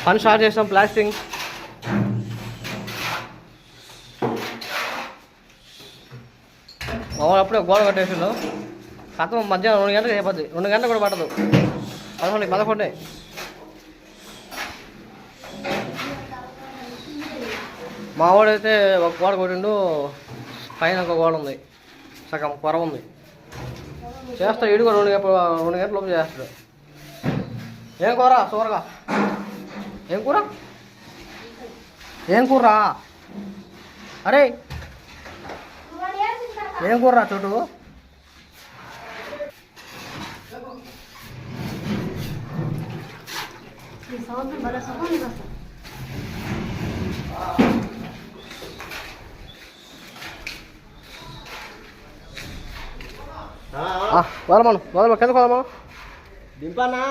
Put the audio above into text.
పని స్టార్ట్ చేసాం ప్లాస్టింగ్. మామూలు అప్పుడే గోడ కట్టేసిండు. కథం మధ్యాహ్నం 2 గంటలకు అయిపోద్ది. 2 గంటలు కూడా పడదు. 11 మా వాడైతే ఒక గోడ కొట్టిండు, పైన ఒక గోడ ఉంది, సగం పొర ఉంది. చేస్తాడు ఇడు కూడా 2 గంటల లోపు చేస్తాడు. ఏం కూర? సూరగా. ఏం కూర? ఏం కూర? అరే ఏం కూర చోటు? వదలమను కిందకు వదలమను. దింపానా?